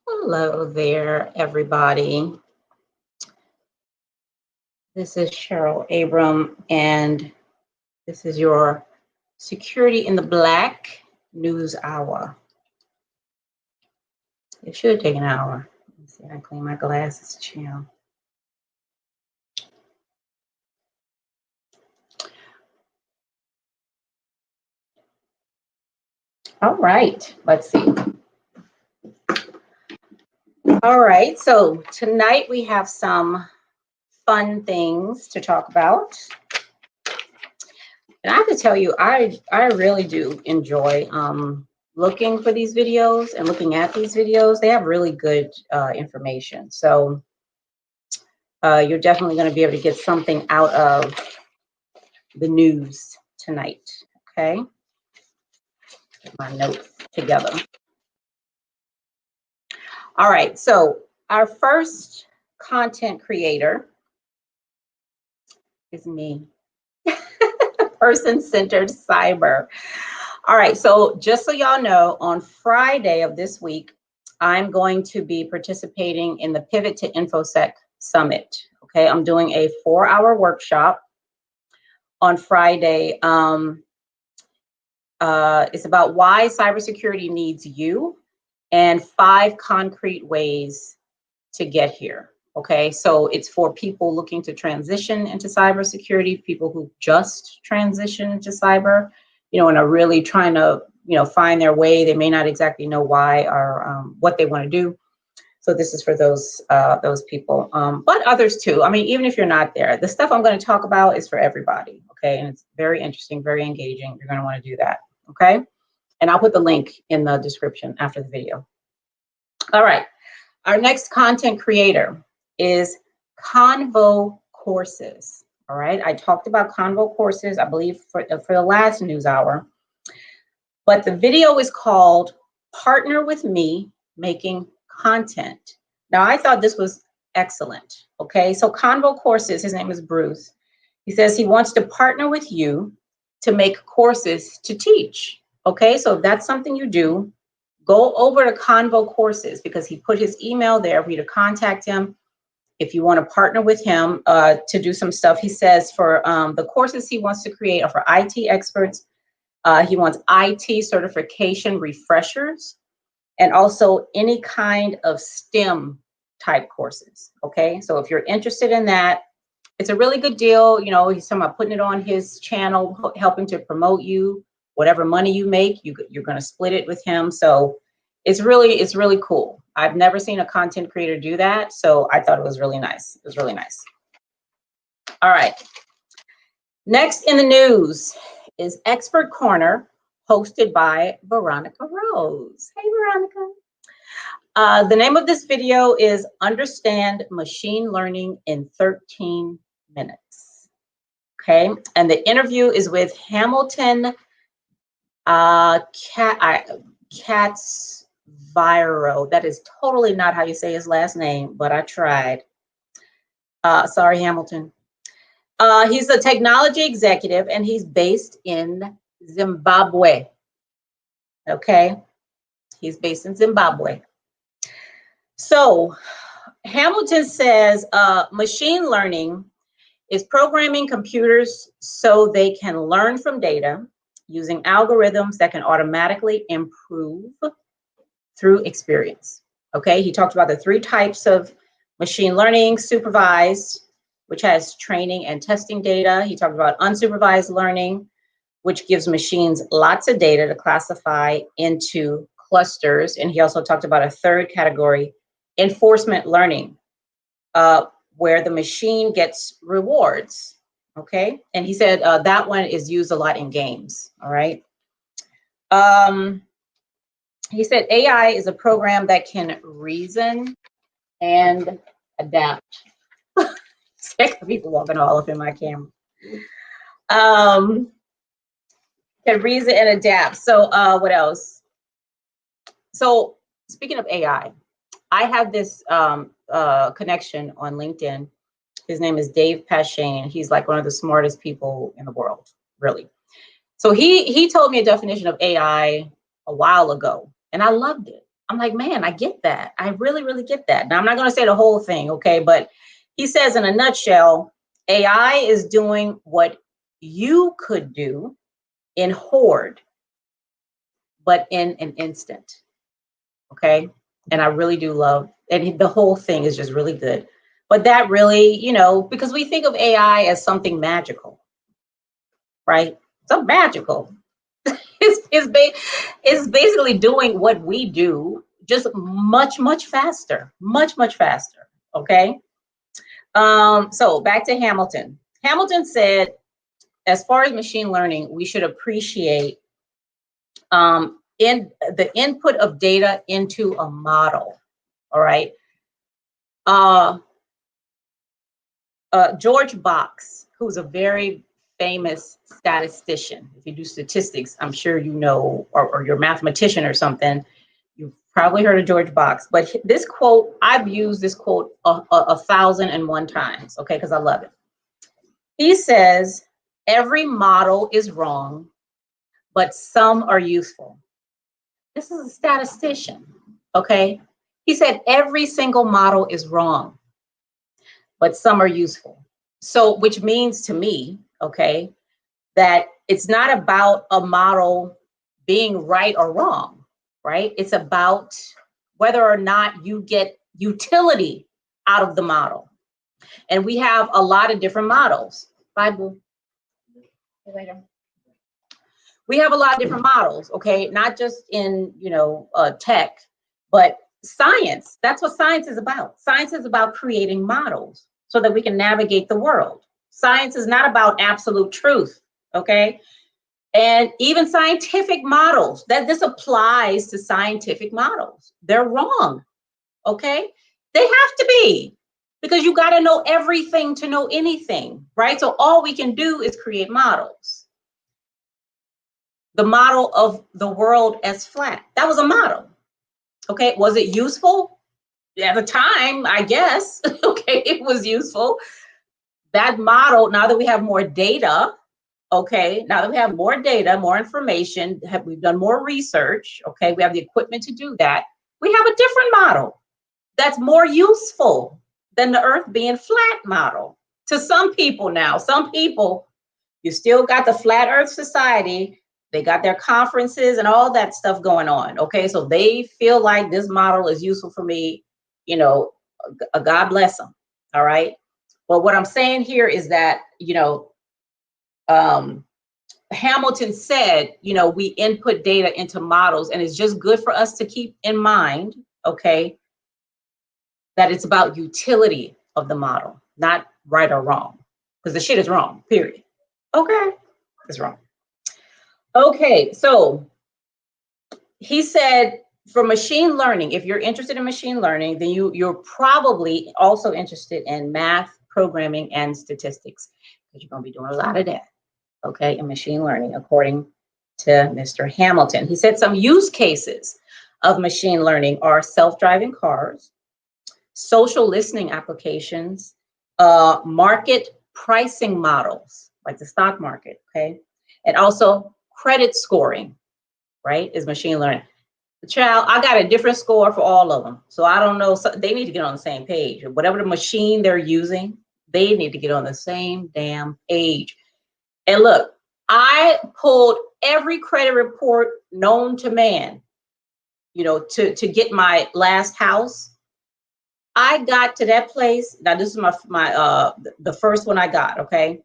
Hello there, everybody. This is Cheryl Abram, and this is your Security in the Black News Hour. It should take an hour. Let's see, I clean my glasses, chill. All right, let's see. All right, so tonight we have some fun things to talk about. And I have to tell you, I really do enjoy looking for these videos and looking at these videos. They have really good information. So you're definitely going to be able to get something out of the news tonight. Okay. Get my notes together. All right. So our first content creator is me. Person-centered cyber. All right, so just so y'all know, on Friday of this week, I'm going to be participating in the Pivot to InfoSec Summit. Okay, I'm doing a 4-hour workshop on Friday. It's about why cybersecurity needs you and 5 concrete ways to get here. Okay, so it's for people looking to transition into cybersecurity, people who just transitioned into cyber, you know, and are really trying to, you know, find their way. They may not exactly know why or what they want to do. So this is for those people, but others too. I mean, even if you're not there, the stuff I'm going to talk about is for everybody. Okay, and it's very interesting, very engaging. You're going to want to do that. Okay, and I'll put the link in the description after the video. All right, our next content creator is Convo Courses. All right, I talked about Convo Courses, I believe, for the last news hour. But the video is called Partner with Me Making Content. Now, I thought this was excellent. Okay, so Convo Courses, his name is Bruce. He says he wants to partner with you to make courses to teach. Okay, so if that's something you do, go over to Convo Courses because he put his email there for you to contact him. If you want to partner with him to do some stuff, he says for the courses he wants to create are for IT experts. He wants IT certification refreshers and also any kind of STEM type courses. Okay, so if you're interested in that, it's a really good deal. You know, he's talking about putting it on his channel, helping to promote you. Whatever money you make, you're going to split it with him. So it's really cool. I've never seen a content creator do that, so I thought it was really nice. It was really nice. All right. Next in the news is Expert Corner, hosted by Veronica Rose. Hey, Veronica. The name of this video is Understand Machine Learning in 13 Minutes. Okay, and the interview is with Hamilton Catsviro. That is totally not how you say his last name, but I tried. Sorry, Hamilton. He's a technology executive and he's based in Zimbabwe. Okay, he's based in Zimbabwe. So Hamilton says machine learning is programming computers so they can learn from data using algorithms that can automatically improve through experience. Okay, he talked about the 3 types of machine learning: supervised, which has training and testing data. He talked about unsupervised learning, which gives machines lots of data to classify into clusters. And he also talked about a 3rd category, enforcement learning, where the machine gets rewards. Okay, and he said that one is used a lot in games. All right. He said AI is a program that can reason and adapt. People walking all up in my camera. Can reason and adapt. So what else? So speaking of AI, I have this connection on LinkedIn. His name is Dave Pashane. He's like one of the smartest people in the world, really. So he told me a definition of AI a while ago, and I loved it. I'm like, man, I get that. I really, really get that. Now, I'm not going to say the whole thing, okay? But he says in a nutshell, AI is doing what you could do in horde, but in an instant, okay? And I really do love, and the whole thing is just really good. But that really, you know, because we think of AI as something magical, right? So magical. It's basically doing what we do, just much, much faster, much, much faster. Okay. So back to Hamilton. Hamilton said, as far as machine learning, we should appreciate in the input of data into a model. All right. George Box, who's a very famous statistician. If you do statistics, I'm sure you know, or you're a mathematician or something, you've probably heard of George Box. But this quote, I've used this quote 1,001 times, okay, because I love it. He says, every model is wrong, but some are useful. This is a statistician, okay? He said, every single model is wrong, but some are useful. So, which means to me, okay, that it's not about a model being right or wrong, right? It's about whether or not you get utility out of the model. And we have a lot of different models. Bible. We have a lot of different models, okay? Not just in, you know, tech, but science. That's what science is about. Science is about creating models so that we can navigate the world. Science is not about absolute truth, okay? And even scientific models, that this applies to scientific models. They're wrong, okay? They have to be, because you got to know everything to know anything, right? So all we can do is create models. The model of the world as flat, that was a model, okay? Was it useful? At the time, I guess, okay, it was useful. That model, now that we have more data, okay, now that we have more data, more information, we've done more research, okay, we have the equipment to do that, we have a different model that's more useful than the earth being flat model. To some people now, some people, you still got the flat earth society, they got their conferences and all that stuff going on, okay, so they feel like this model is useful for me, you know, God bless them, all right? But what I'm saying here is that, you know, Hamilton said, you know, we input data into models, and it's just good for us to keep in mind, okay, that it's about utility of the model, not right or wrong, because the shit is wrong, period. Okay, it's wrong. Okay, so he said, for machine learning, if you're interested in machine learning, then you're probably also interested in math, programming, and statistics, because you're going to be doing a lot of that, okay, in machine learning, according to Mr. Hamilton. He said some use cases of machine learning are self-driving cars, social listening applications, market pricing models, like the stock market, okay, and also credit scoring, right, is machine learning. Child, I got a different score for all of them. So I don't know, so they need to get on the same page. Whatever the machine they're using, they need to get on the same damn page. And look, I pulled every credit report known to man, you know, to get my last house. I got to that place. Now this is the first one I got, okay?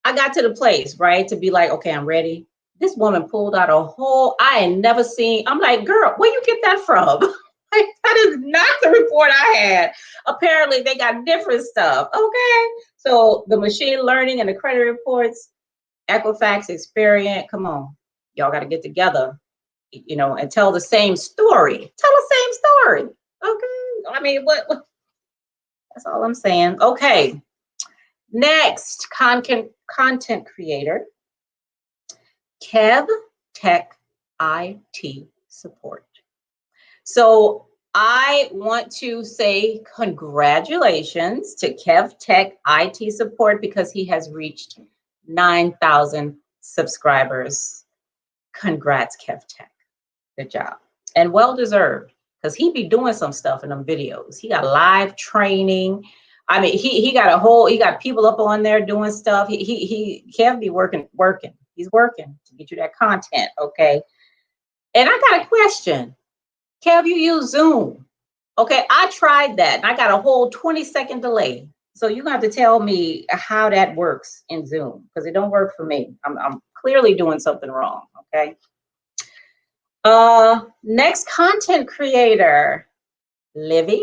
I got to the place, right, to be like, okay, I'm ready. This woman pulled out a whole, I had never seen. I'm like, girl, where you get that from? Like, that is not the report I had. Apparently they got different stuff, okay? So the machine learning and the credit reports, Equifax, Experian, come on, y'all got to get together, you know, and tell the same story. Tell the same story, okay? I mean, what? That's all I'm saying. Okay, next, content creator, Kev Tech IT Support. So I want to say congratulations to Kev Tech IT Support, because he has reached 9,000 subscribers. Congrats, Kev Tech. Good job. And well deserved, because he be doing some stuff in them videos. He got live training. I mean, he got people up on there doing stuff. He can't be working. He's working to get you that content, okay? And I got a question. Kev, you use Zoom. Okay, I tried that and I got a whole 20-second delay. So you're gonna have to tell me how that works in Zoom, because it don't work for me. I'm clearly doing something wrong, okay? Next content creator, Livy,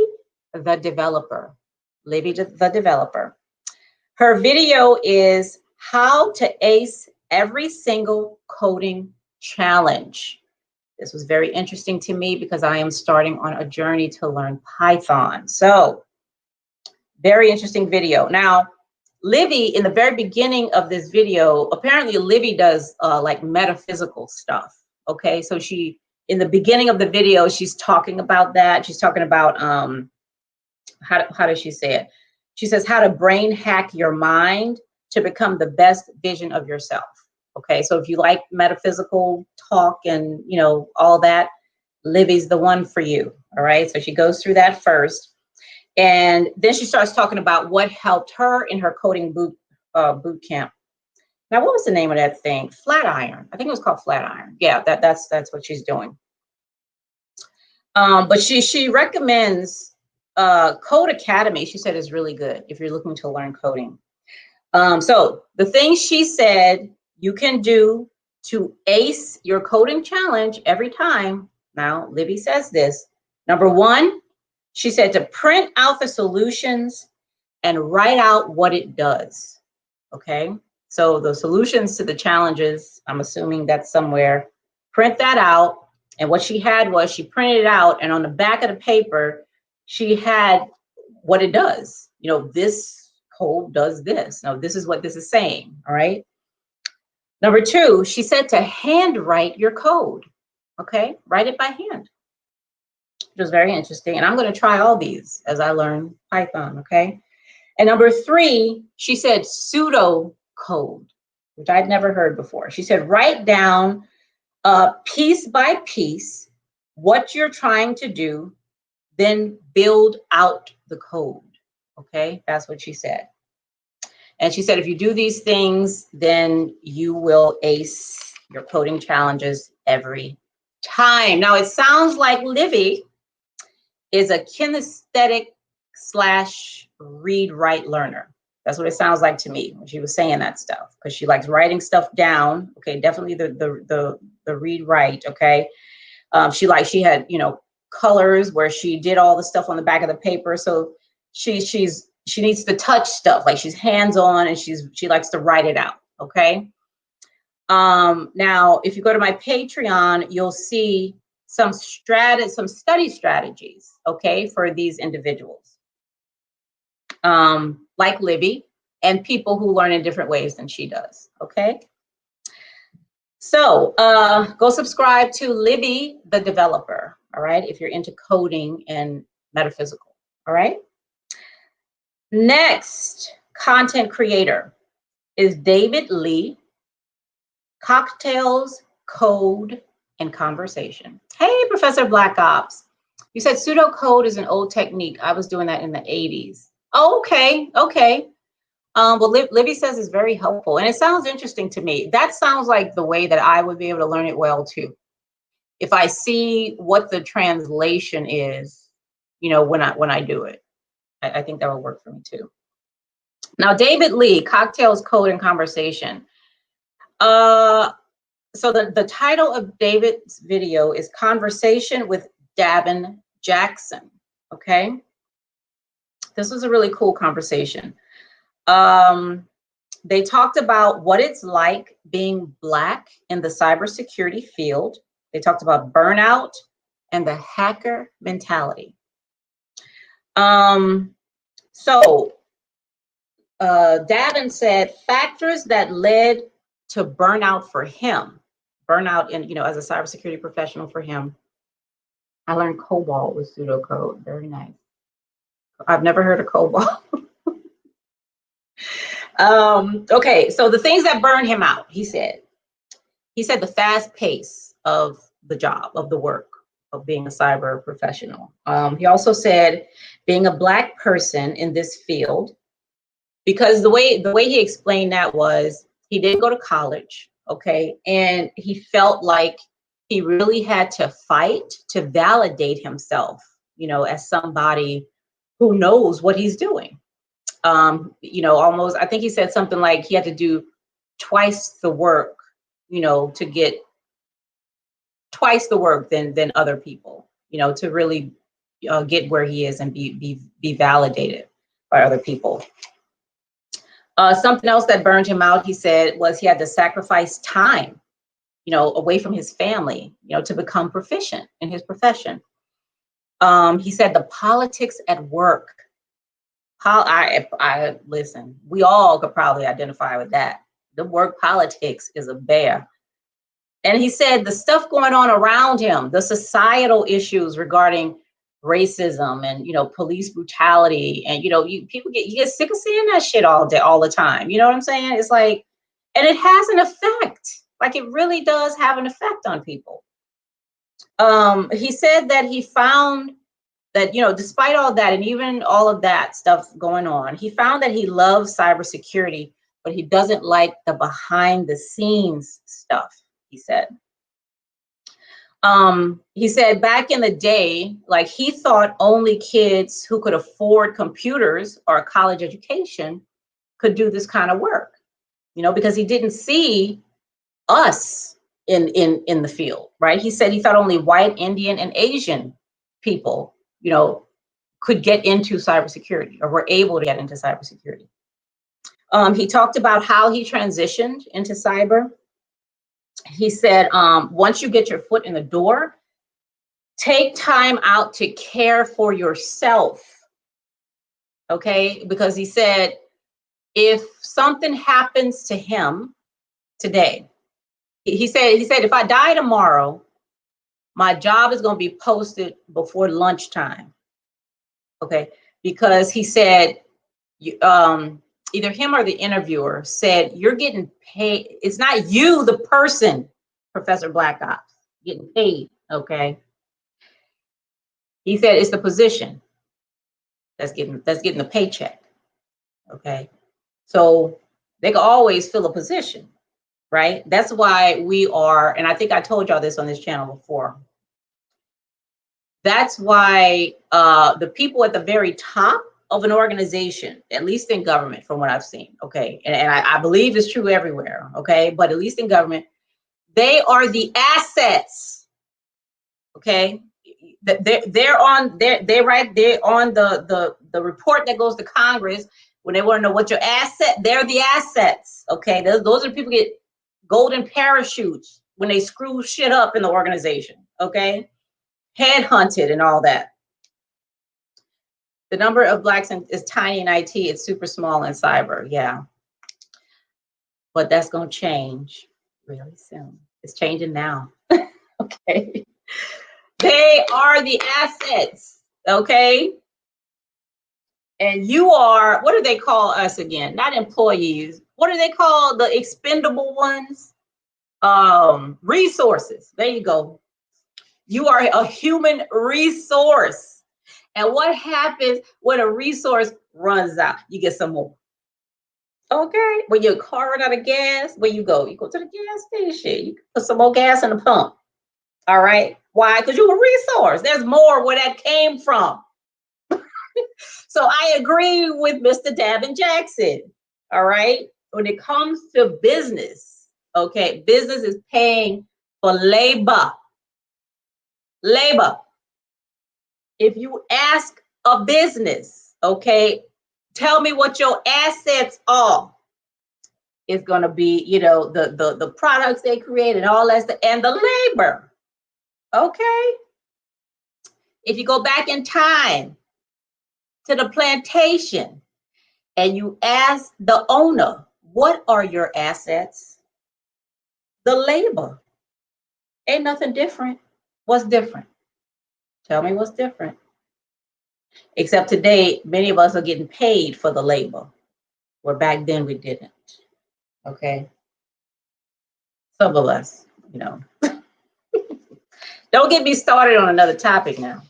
the developer. Livy, the developer. Her video is how to ace every single coding challenge. This was very interesting to me because I am starting on a journey to learn Python. So, very interesting video. Now, Livy, in the very beginning of this video, apparently Livy does like metaphysical stuff. Okay, so in the beginning of the video, she's talking about that. She's talking about, how does she say it? She says how to brain hack your mind to become the best vision of yourself. Okay, so if you like metaphysical talk and, you know, all that, Livy's the one for you. All right, so she goes through that first. And then she starts talking about what helped her in her coding boot camp. Now, what was the name of that thing? Flatiron. I think it was called Flatiron. Yeah, that's what she's doing. But she recommends Code Academy. She said is really good if you're looking to learn coding. So the things she said you can do to ace your coding challenge every time. Now, Livy says this. Number one, she said to print out the solutions and write out what it does. Okay, so the solutions to the challenges, I'm assuming that's somewhere. Print that out. And what she had was she printed it out, and on the back of the paper, she had what it does. You know, this code does this. Now, this is what this is saying. All right. Number two, she said to handwrite your code. Okay, write it by hand. It was very interesting. And I'm going to try all these as I learn Python, okay? And number three, she said pseudo code, which I'd never heard before. She said, write down piece by piece what you're trying to do, then build out the code, okay? That's what she said. And she said, if you do these things, then you will ace your coding challenges every time. Now, it sounds like Livy is a kinesthetic / read write learner. That's what it sounds like to me when she was saying that stuff, because she likes writing stuff down. Okay, definitely the read write. Okay, she had, you know, colors where she did all the stuff on the back of the paper. So she needs to touch stuff, like she's hands on, and she likes to write it out. Okay. Now, if you go to my Patreon, you'll see some study strategies, okay, for these individuals, like Livy, and people who learn in different ways than she does, okay? So go subscribe to Livy, the developer, all right, if you're into coding and metaphysical, all right? Next content creator is David Lee, Cocktails, Code, and Conversation. Hey, Professor Black Ops. You said pseudocode is an old technique. I was doing that in the 80s. Oh, okay, okay. Well, Livy says it's very helpful, and it sounds interesting to me. That sounds like the way that I would be able to learn it well too. If I see what the translation is, you know, when I do it, I think that will work for me too. Now, David Lee, Cocktails, Code, and Conversation. So the title of David's video is Conversation with Davin Jackson, okay? This was a really cool conversation. They talked about what it's like being Black in the cybersecurity field. They talked about burnout and the hacker mentality. Davin said factors that led to burnout for him. Burnout in, you know, as a cybersecurity professional for him. I learned COBOL with pseudocode. Very nice. I've never heard of COBOL. Okay, so the things that burned him out, he said the fast pace of the job, of the work. of being a cyber professional. He also said being a Black person in this field, because the way he explained that was he didn't go to college, okay, and he felt like he really had to fight to validate himself, you know, as somebody who knows what he's doing. You know, almost, I think he said something like he had to do twice the work, you know, to get twice the work than other people, you know, to really get where he is and be validated by other people. Something else that burned him out, he said, was he had to sacrifice time, you know, away from his family, you know, to become proficient in his profession. He said the politics at work. I listen, we all could probably identify with that. The work politics is a bear. And he said the stuff going on around him, the societal issues regarding racism and, you know, police brutality, and, you know, you get sick of seeing that shit all day, all the time. You know what I'm saying? It's like, and it has an effect. Like, it really does have an effect on people. He said that he found that, you know, despite all that and even all of that stuff going on, he found that he loves cybersecurity, but he doesn't like the behind the scenes stuff, he said. He said back in the day, like, he thought only kids who could afford computers or a college education could do this kind of work, you know, because he didn't see us in the field, right? He said he thought only white, Indian, and Asian people, you know, could get into cybersecurity or were able to get into cybersecurity. He talked about how he transitioned into cyber. He said, once you get your foot in the door, take time out to care for yourself, okay? Because he said, if something happens to him today, he said, if I die tomorrow, my job is going to be posted before lunchtime, okay? Because he said, either him or the interviewer said, you're getting paid. It's not you, the person, Professor Black Ops, getting paid, okay? He said it's the position that's getting the paycheck, okay? So they can always fill a position, right? That's why we are, and I think I told y'all this on this channel before. That's why the people at the very top of an organization, at least in government, from what I've seen, okay, and I believe it's true everywhere, okay, but at least in government, they are the assets, okay. They're on the report that goes to Congress when they want to know what your asset. They're the assets, okay. Those are people get golden parachutes when they screw shit up in the organization, okay, headhunted and all that. The number of Blacks is tiny in IT. It's super small in cyber. Yeah, but that's gonna change really soon. It's changing now. Okay. They are the assets, okay? And you are, what do they call us again? Not employees. What do they call the expendable ones? Resources. There you go. You are a human resource. And what happens when a resource runs out? You get some more. Okay. When your car run out of gas, where you go? You go to the gas station. You put some more gas in the pump. All right. Why? Because you're a resource. There's more where that came from. So I agree with Mr. Davin Jackson. All right. When it comes to business, okay, business is paying for labor. Labor. If you ask a business, okay, tell me what your assets are. It's gonna be, you know, the products they create and all that, and the labor. Okay. If you go back in time to the plantation and you ask the owner, what are your assets? The labor. Ain't nothing different. What's different? Tell me what's different. Except today, many of us are getting paid for the labor, where back then we didn't. Okay. Some of us, you know. Don't get me started on another topic now.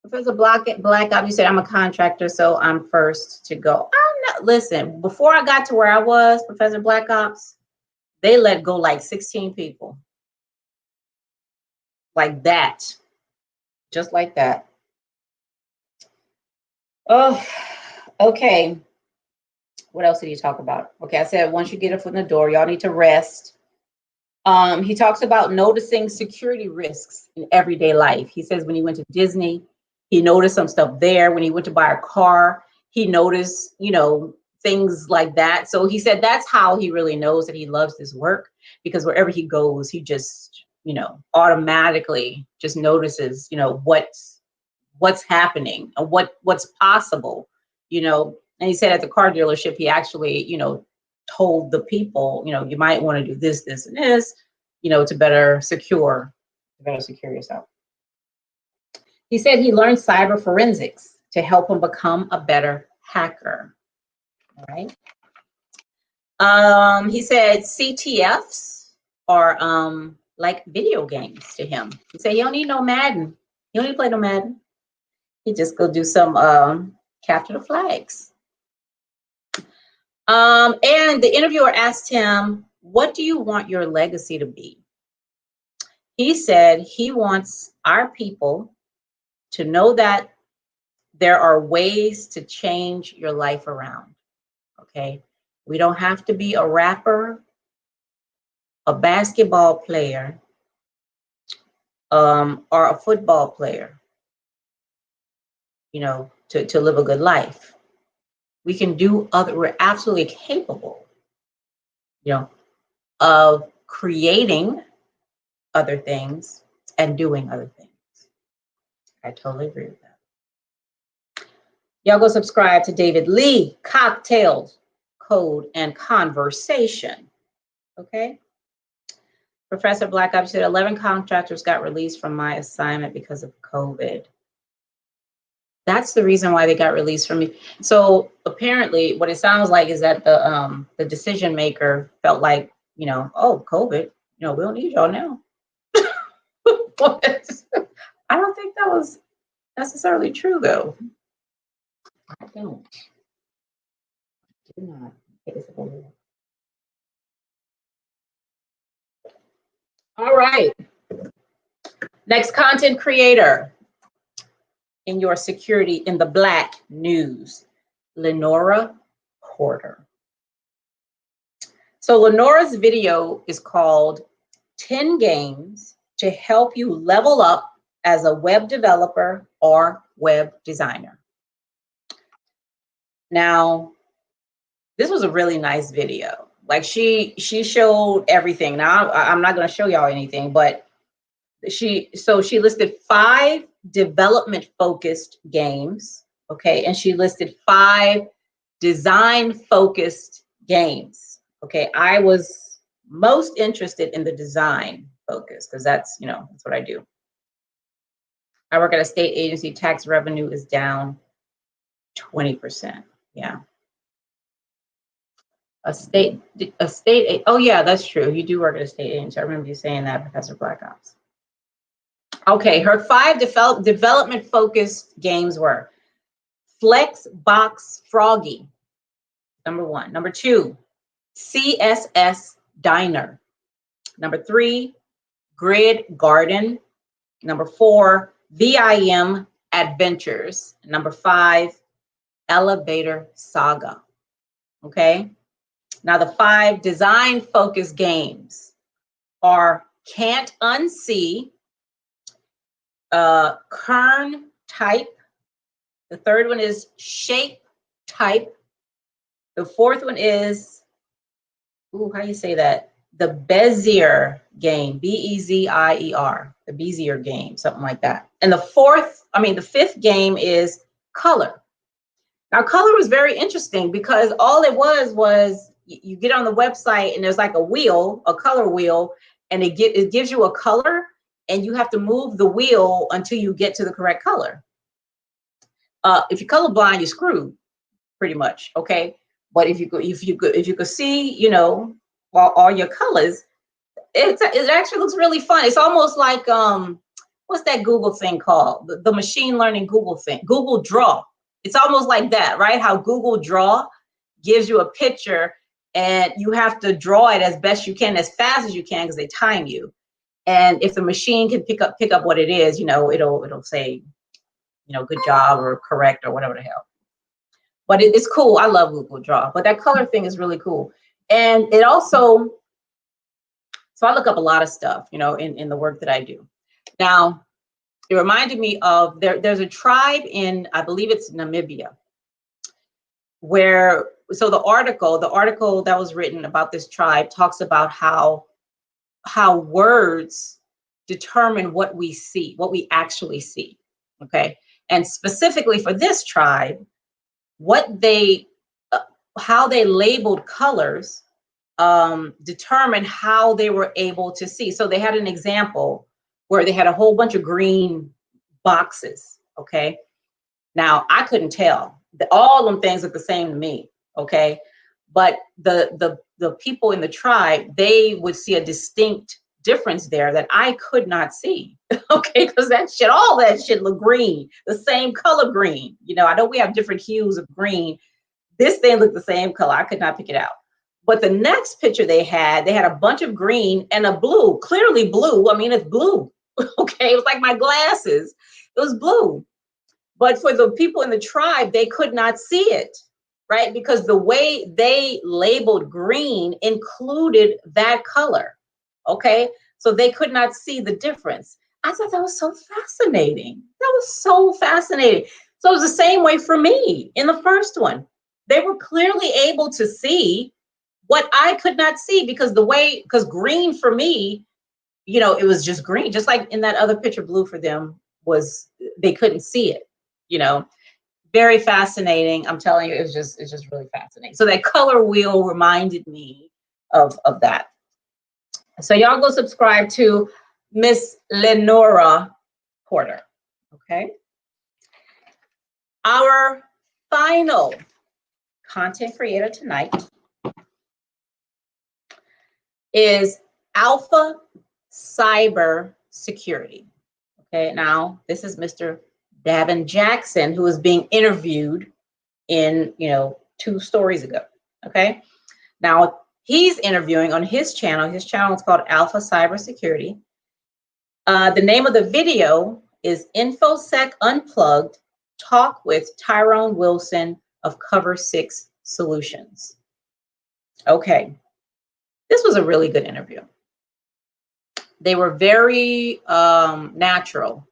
Professor Black Ops, you said I'm a contractor, so I'm first to go. I'm not, listen, before I got to where I was, Professor Black Ops, they let go like 16 people. Like that. Just like that. Oh, okay. What else did he talk about? Okay, I said once you get a foot in the door, y'all need to rest. He talks about noticing security risks in everyday life. He says when he went to Disney, he noticed some stuff there. When he went to buy a car, he noticed, you know, things like that. So he said that's how he really knows that he loves this work, because wherever he goes, he just, you know, automatically just notices, you know, what's happening and what's possible, you know. And he said at the car dealership, he actually, you know, told the people, you know, you might want to do this, this, and this, you know, to better secure yourself. He said he learned cyber forensics to help him become a better hacker. All right. He said CTFs are like video games to him. He said you don't need no Madden. You don't need to play no Madden. He just go do some capture the flags. And the interviewer asked him, what do you want your legacy to be? He said he wants our people to know that there are ways to change your life around, okay? We don't have to be a rapper, a basketball player, or a football player, you know, to live a good life. We can do we're absolutely capable, you know, of creating other things and doing other things. I totally agree with that. Y'all go subscribe to David Lee, Cocktails, Code, and Conversation. Okay? Professor Black Ops said 11 contractors got released from my assignment because of COVID. That's the reason why they got released from me. So apparently what it sounds like is that the decision maker felt like, you know, oh, COVID, you know, we don't need y'all now. But I don't think that was necessarily true, though. I don't. Do not. All right. Next content creator in your security in the Black news, Lenora Porter. So Lenora's video is called 10 Games to Help You Level Up as a Web Developer or Web Designer. Now, this was a really nice video. Like she showed everything. Now, I'm not going to show y'all anything, but she listed 5 development-focused games, okay, and she listed 5 design-focused games, okay. I was most interested in the design focus because that's, you know, that's what I do. I work at a state agency. Tax revenue is down 20%. Yeah. Oh yeah, that's true. You do work at a state agency. I remember you saying that, Professor Black Ops. Okay, her 5 development-focused games were Flexbox Froggy, number 1. Number 2, CSS Diner. Number 3, Grid Garden. Number 4, VIM Adventures. Number 5, Elevator Saga. Okay, now the 5 design-focused games are Can't Unsee, Kern Type. The third one is Shape Type. The fourth one is, ooh, how do you say that? The Bezier game, B-E-Z-I-E-R, the Bezier game, something like that. And the fifth game is Color. Now, Color was very interesting because all it was you get on the website and there's like a wheel, a color wheel, and it gives you a color, and you have to move the wheel until you get to the correct color. If you're colorblind, you're screwed, pretty much. Okay, but if you could see, you know, all your colors, it actually looks really fun. It's almost like what's that Google thing called? The machine learning Google thing, Google Draw. It's almost like that, right? How Google Draw gives you a picture and you have to draw it as best you can, as fast as you can, because they time you. And if the machine can pick up what it is, you know, it'll say, you know, good job or correct or whatever the hell. But it's cool. I love Google Draw. But that color thing is really cool. And it also, so I look up a lot of stuff, you know, in the work that I do. Now, it reminded me of, there's a tribe in, I believe it's Namibia, where, so the article that was written about this tribe talks about how words determine what we see, what we actually see, okay? And specifically for this tribe, what they, how they labeled colors determined how they were able to see. So they had an example where they had a whole bunch of green boxes, okay? Now, I couldn't tell. All them things look the same to me, okay? But the people in the tribe, they would see a distinct difference there that I could not see, okay? Because all that shit look green, the same color green. You know, I know we have different hues of green. This thing looked the same color. I could not pick it out. But the next picture they had a bunch of green and a blue, clearly blue. I mean, it's blue, okay? It was like my glasses. It was blue. But for the people in the tribe, they could not see it, right? Because the way they labeled green included that color, okay? So they could not see the difference. I thought that was so fascinating. That was so fascinating. So it was the same way for me in the first one. They were clearly able to see what I could not see because green for me, you know, it was just green, just like in that other picture, blue for them was, they couldn't see it, you know. Very fascinating. I'm telling you, it's just really fascinating. So that color wheel reminded me of that. So y'all go subscribe to Miss Lenora Porter, okay? Our final content creator tonight is Alpha Cybersecurity. Okay, now this is Mr. Davin Jackson, who is being interviewed in, you know, 2 stories ago. Okay, now he's interviewing on his channel. His channel is called Alpha Cybersecurity. The name of the video is InfoSec Unplugged, Talk with Tyrone Wilson of Cover 6 Solutions. Okay, this was a really good interview. They were very natural,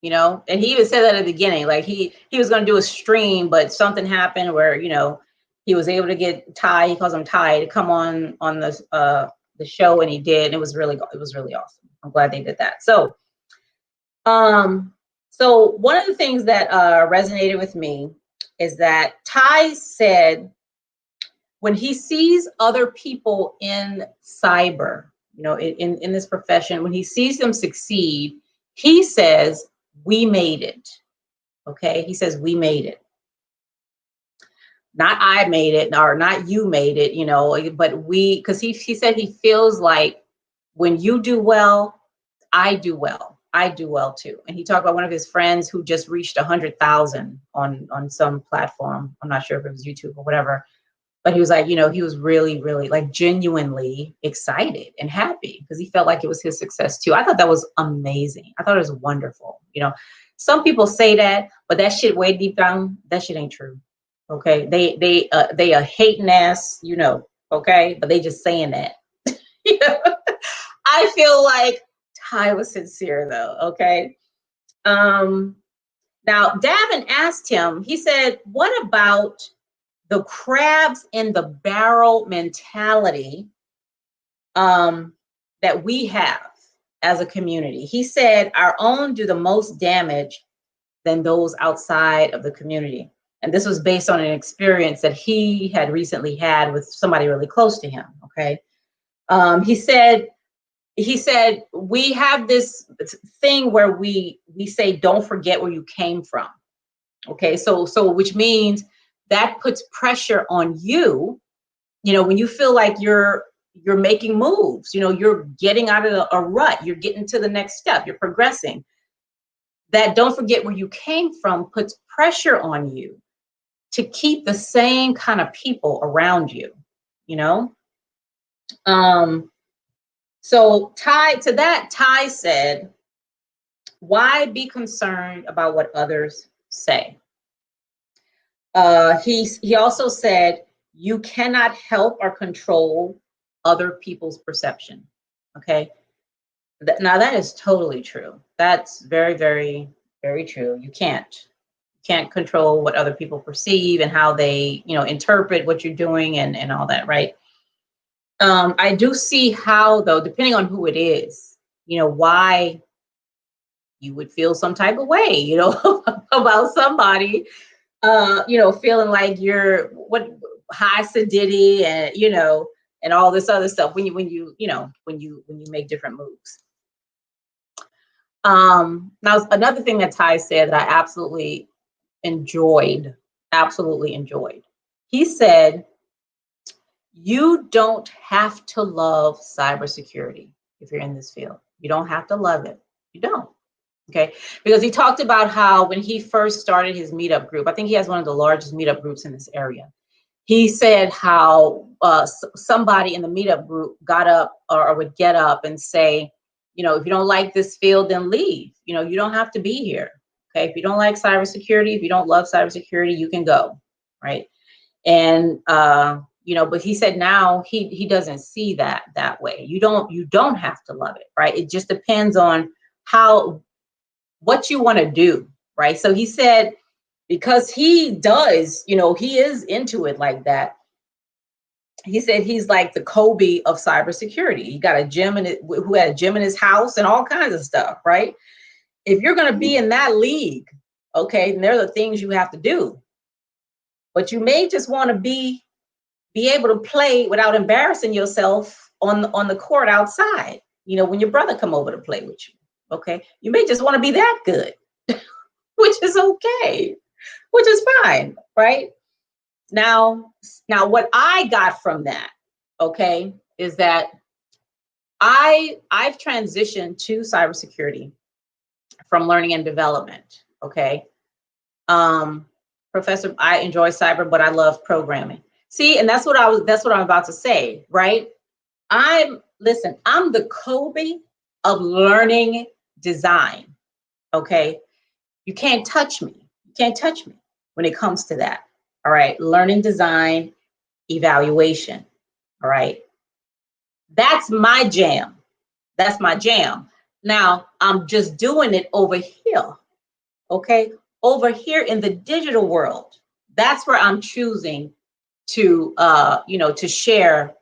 you know, and he even said that at the beginning, like he was going to do a stream, but something happened where, you know, he was able to get Ty, he calls him Ty, to come on the show, and he did. And it was really awesome. I'm glad they did that. So, so one of the things that resonated with me is that Ty said when he sees other people in cyber, you know, in this profession, when he sees them succeed, he says, we made it, okay? He says, we made it. Not I made it, or not you made it, you know, but we, because he said he feels like when you do well, I do well. I do well too. And he talked about one of his friends who just reached 100,000 on some platform. I'm not sure if it was YouTube or whatever. But he was like, you know, he was really, really like genuinely excited and happy because he felt like it was his success too. I thought that was amazing. I thought it was wonderful. You know, some people say that, but that shit way deep down, that shit ain't true. Okay, they are hating ass, you know. Okay, but they just saying that. You know? I feel like Ty was sincere though. Okay. Now Davin asked him. He said, "What about the crabs in the barrel mentality that we have as a community?" He said, "Our own do the most damage than those outside of the community." And this was based on an experience that he had recently had with somebody really close to him. Okay. He said, we have this thing where we say, don't forget where you came from. Okay. So which means that puts pressure on you, you know, when you feel like you're making moves, you know, you're getting out of a rut, you're getting to the next step, you're progressing. that don't forget where you came from puts pressure on you to keep the same kind of people around you, you know? So tied to that, Ty said, why be concerned about what others say? He also said, you cannot help or control other people's perception. Okay. Now that is totally true. That's very, very, very true. You can't control what other people perceive and how they, interpret what you're doing and all that, right? I do see how, though, depending on who it is, why you would feel some type of way, about somebody, feeling like you're high sedity and all this other stuff when you make different moves. Now another thing that Ty said that I absolutely enjoyed. He said, you don't have to love cybersecurity if you're in this field. You don't have to love it. You don't. Okay. Because he talked about how when he first started his meetup group, I think he has one of the largest meetup groups in this area. He said how somebody in the meetup group got up or would get up and say, if you don't like this field, then leave. You don't have to be here. Okay. If you don't like cybersecurity, if you don't love cybersecurity, you can go. Right. And, but he said now he doesn't see that way. You don't have to love it. Right. It just depends on what you want to do. Right. So he said, because he does, he is into it like that. He said he's like the Kobe of cybersecurity. He got a gym who had a gym in his house and all kinds of stuff, right? If you're going to be in that league, okay, then there are the things you have to do. But you may just want to be able to play without embarrassing yourself on the court outside, when your brother come over to play with you, okay? You may just want to be that good, which is okay, which is fine, right? Now what I got from that, okay, is that I've transitioned to cybersecurity from learning and development, okay? Professor, I enjoy cyber, but I love programming. See, and that's what I'm about to say, right? I'm the Kobe of learning design, okay? You can't touch me. You can't touch me when it comes to that. All right, learning design, evaluation. All right, that's my jam. That's my jam. Now I'm just doing it over here. Okay, over here in the digital world. That's where I'm choosing to, to share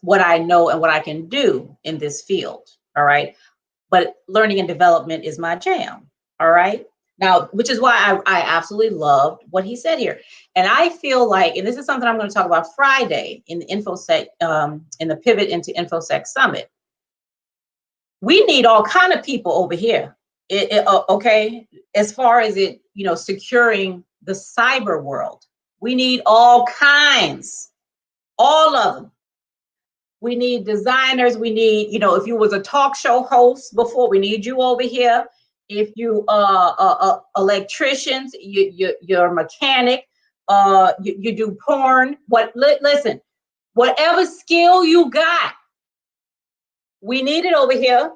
what I know and what I can do in this field. All right, but learning and development is my jam. All right. Now, which is why I absolutely loved what he said here. And I feel like, and this is something I'm going to talk about Friday in the InfoSec, in the Pivot into InfoSec Summit. We need all kind of people over here, okay? As far as securing the cyber world. We need all kinds, all of them. We need designers. We need, if you was a talk show host before, we need you over here. If you electricians, you're a mechanic, you do porn. Listen, whatever skill you got, we need it over here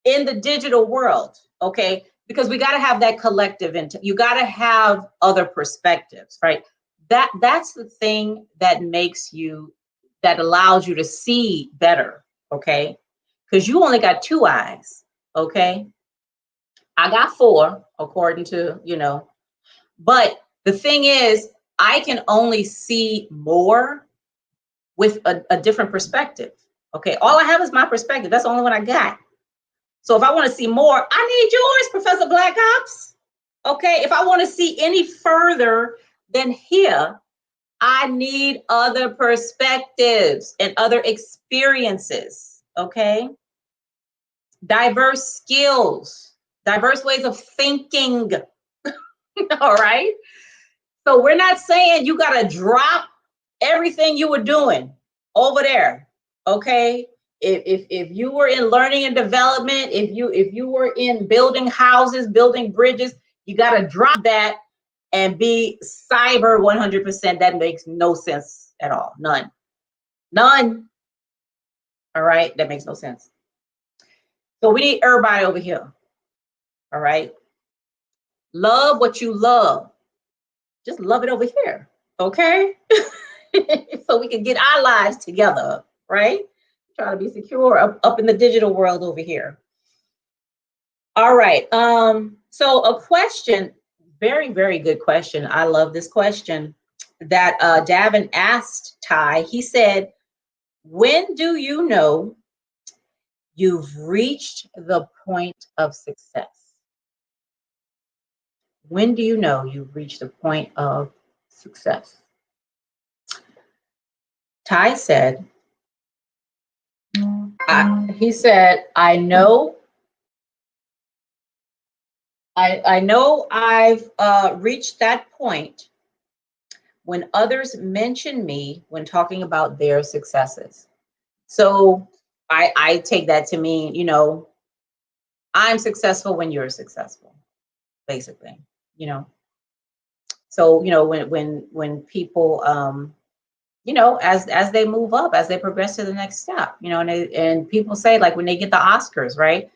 in the digital world, okay? Because we got to have that collective you got to have other perspectives, right? That's the thing that allows you to see better, okay? Because you only got 2 eyes, okay? I got 4, according to, but the thing is, I can only see more with a different perspective. Okay, all I have is my perspective. That's the only one I got. So if I want to see more, I need yours, Professor Black Ops. Okay, if I want to see any further than here, I need other perspectives and other experiences. Okay, diverse skills, diverse ways of thinking. All right. So we're not saying you got to drop everything you were doing over there. Okay. if you were in learning and development, if you were in building houses, building bridges, you got to drop that and be cyber 100%. That makes no sense at all. None. All right, that makes no sense. So we need everybody over here. All right. Love what you love. Just love it over here. Okay. So we can get our lives together, right? Try to be secure up in the digital world over here. All right. So a question, very, very good question. I love this question that Davin asked Ty. He said, when do you know you've reached the point of success? When do you know you've reached the point of success? Ty said, he said, I know I've reached that point when others mention me when talking about their successes. So I take that to mean, you know, I'm successful when you're successful, basically, you know. So, you know, when people, you know, as they move up, as they progress to the next step, you know, and people say, like, when they get the Oscars, right?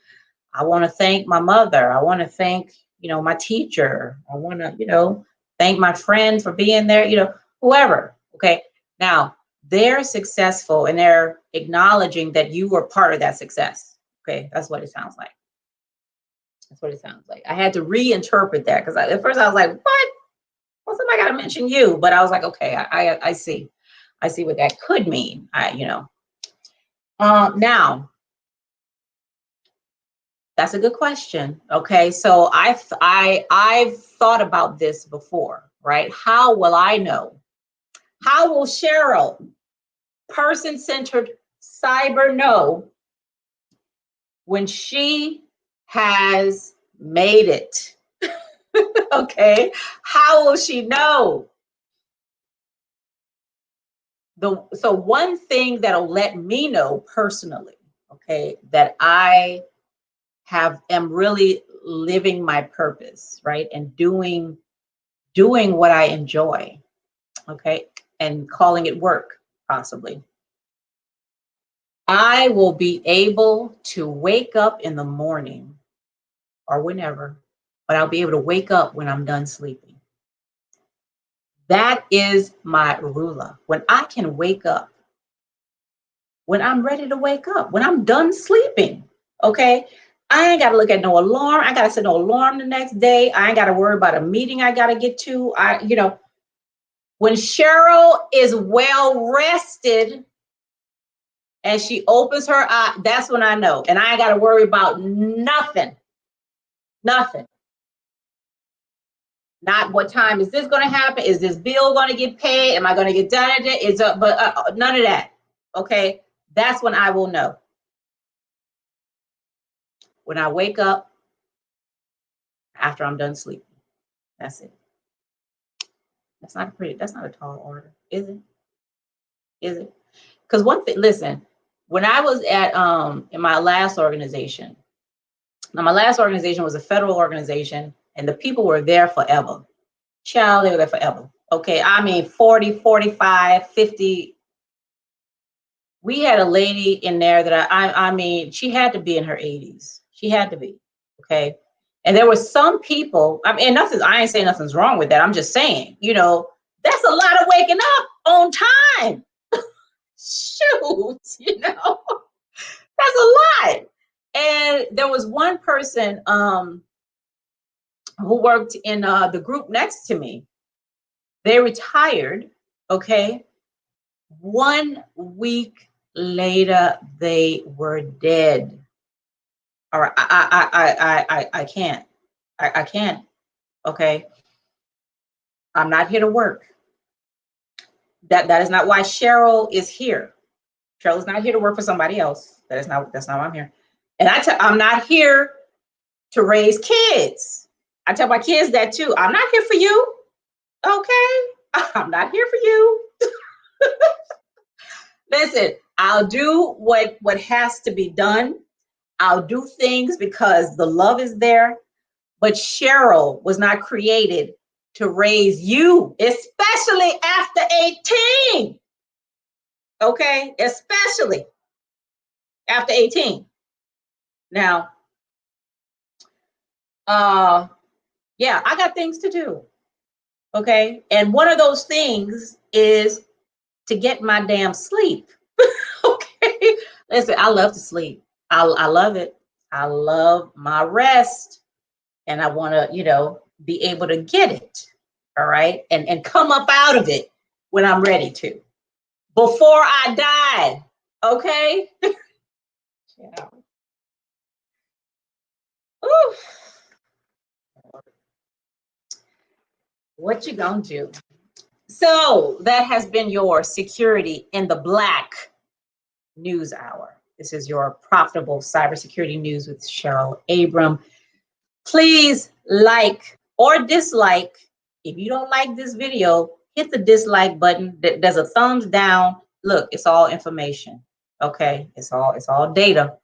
I want to thank my mother. I want to thank, you know, my teacher. I want to, you know, thank my friend for being there, you know, whoever. Okay. Now they're successful and they're acknowledging that you were part of that success. Okay. That's what it sounds like. That's what it sounds like. I had to reinterpret that because at first I was like, what? Well, somebody got to mention you. But I was like, okay, I see. I see what that could mean. You know. Now, that's a good question. Okay, so I've thought about this before, right? How will I know? How will Cheryl, person-centered cyber, know when she has made it? Okay, how will she know? So one thing that'll let me know personally, okay, that I am really living my purpose, right? And doing what I enjoy, okay? And calling it work, possibly. I will be able to wake up in the morning or whenever, but I'll be able to wake up when I'm done sleeping. That is my ruler. When I can wake up, when I'm ready to wake up, when I'm done sleeping, okay? I ain't got to look at no alarm. I got to set no alarm the next day. I ain't got to worry about a meeting I got to get to. You know, when Cheryl is well rested and she opens her eye, that's when I know. And I ain't got to worry about nothing. Nothing. Not what time is this going to happen? Is this bill going to get paid? Am I going to get done at it? But none of that. Okay. That's when I will know. When I wake up after I'm done sleeping. That's it. That's not a tall order, is it? Is it? Because one thing, listen, when I was at in my last organization, now my last organization was a federal organization and the people were there forever. Child, they were there forever. Okay, I mean 40, 45, 50. We had a lady in there that I mean, she had to be in her 80s. She had to be, okay? And there were some people, I mean, I ain't saying nothing's wrong with that. I'm just saying, you know, that's a lot of waking up on time. Shoot, you know, that's a lot. And there was one person who worked in the group next to me. They retired, okay? 1 week later, they were dead. All right, I can't. I can't. Okay. I'm not here to work. That is not why Cheryl is here. Cheryl is not here to work for somebody else. That's not why I'm here. And I'm not here to raise kids. I tell my kids that too. I'm not here for you. Okay. I'm not here for you. Listen, I'll do what has to be done. I'll do things because the love is there. But Cheryl was not created to raise you, especially after 18. Okay, especially after 18. Now, yeah, I got things to do. Okay, and one of those things is to get my damn sleep. Okay, listen, I love to sleep. I love it. I love my rest, and I want to, be able to get it. All right, and come up out of it when I'm ready to, before I die. Okay. Yeah. Ooh, what you gonna do? So that has been your Security in the Black News Hour. This is your profitable cybersecurity news with Cheryl Abram. Please like or dislike. If you don't like this video, hit the dislike button. There's a thumbs down. Look, it's all information. Okay, it's all data.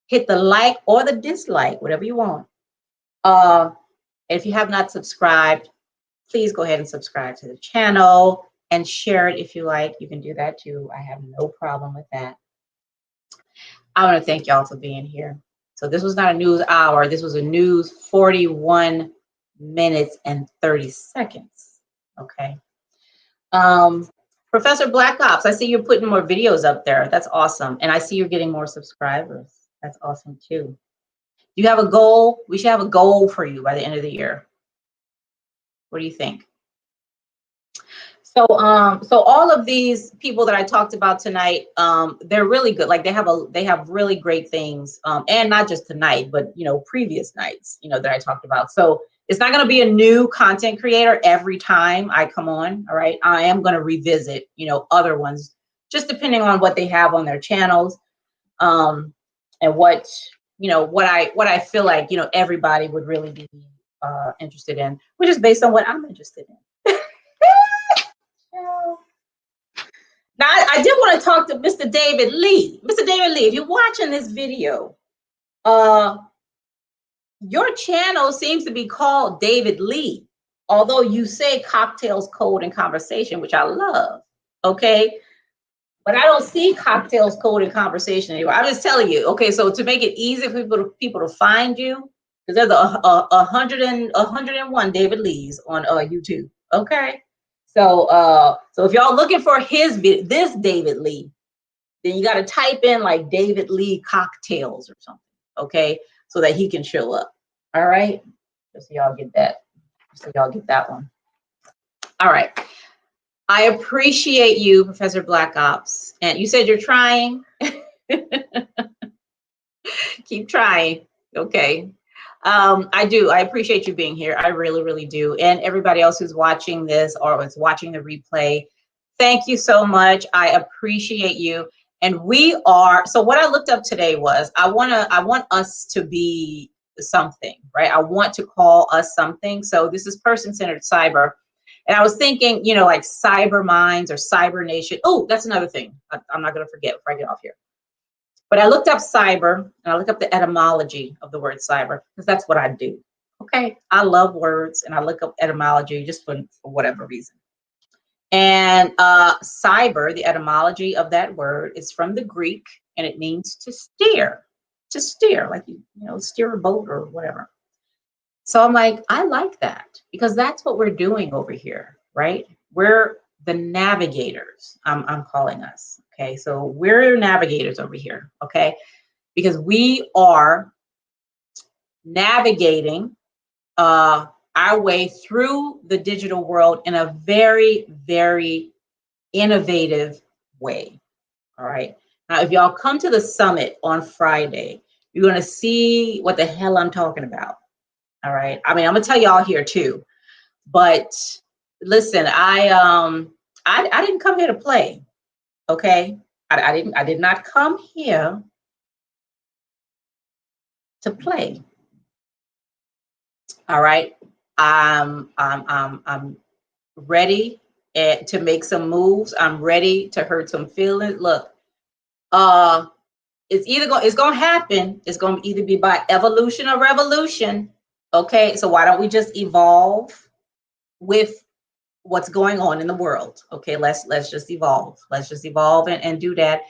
Hit the like or the dislike, whatever you want. If you have not subscribed, please go ahead and subscribe to the channel and share it if you like. You can do that too. I have no problem with that. I want to thank y'all for being here. So this was not a news hour. This was a news 41 minutes and 30 seconds. Okay. Professor Black Ops, I see you're putting more videos up there. That's awesome. And I see you're getting more subscribers. That's awesome too. You have a goal? We should have a goal for you by the end of the year. What do you think? So all of these people that I talked about tonight, they're really good. Like they have really great things, and not just tonight, but previous nights, that I talked about. So it's not going to be a new content creator every time I come on. All right, I am going to revisit, other ones, just depending on what they have on their channels, and what I feel like everybody would really be interested in, which is based on what I'm interested in. Now, I did want to talk to Mr. David Lee. Mr. David Lee, if you're watching this video, your channel seems to be called David Lee, although you say cocktails, code, and conversation, which I love. Okay, but I don't see cocktails, code, and conversation anywhere. I'm just telling you. Okay, so to make it easy for people to find you, because there's 101 David Lees on YouTube. Okay. So if y'all looking for this David Lee, then you got to type in like David Lee cocktails or something, okay, so that he can show up. All right, just so y'all get that. So y'all get that one. All right. I appreciate you, Professor Black Ops, and you said you're trying. Keep trying. Okay. I do. I appreciate you being here. I really, really do. And everybody else who's watching this or is watching the replay, thank you so much. I appreciate you. And so what I looked up today was, I want us to be something, right? I want to call us something. So this is person-centered cyber. And I was thinking, like cyber minds or cyber nation. Oh, that's another thing I'm not going to forget before I get off here. But I looked up cyber, and I looked up the etymology of the word cyber, because that's what I do. Okay, I love words, and I look up etymology just for whatever reason. And cyber, the etymology of that word is from the Greek, and it means to steer, like steer a boat or whatever. So I'm like, I like that, because that's what we're doing over here, right? We're the navigators. I'm calling us. Okay, so we're navigators over here, okay? Because we are navigating our way through the digital world in a very, very innovative way, all right? Now, if y'all come to the summit on Friday, you're gonna see what the hell I'm talking about, all right? I mean, I'm gonna tell y'all here too, but listen, I didn't come here to play, okay? I did not come here to play. All right. I'm ready to make some moves. I'm ready to hurt some feelings. Look, it's going to happen. It's going to either be by evolution or revolution. Okay, so why don't we just evolve with what's going on in the world? Okay, let's just evolve. Let's just evolve and do that.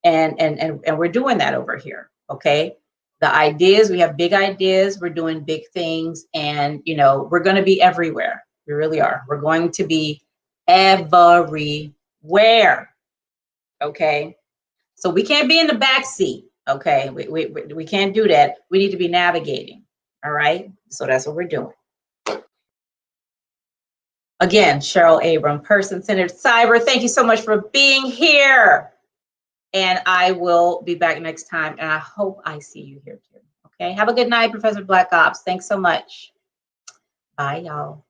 And we're doing that over here. Okay, the ideas, we have big ideas. We're doing big things, and you know, we're going to be everywhere. We really are. We're going to be everywhere. Okay, so we can't be in the back seat. Okay, we can't do that. We need to be navigating. All right, so that's what we're doing. Again, Cheryl Abram, person-centered cyber. Thank you so much for being here. And I will be back next time. And I hope I see you here too. Okay, have a good night, Professor Black Ops. Thanks so much. Bye, y'all.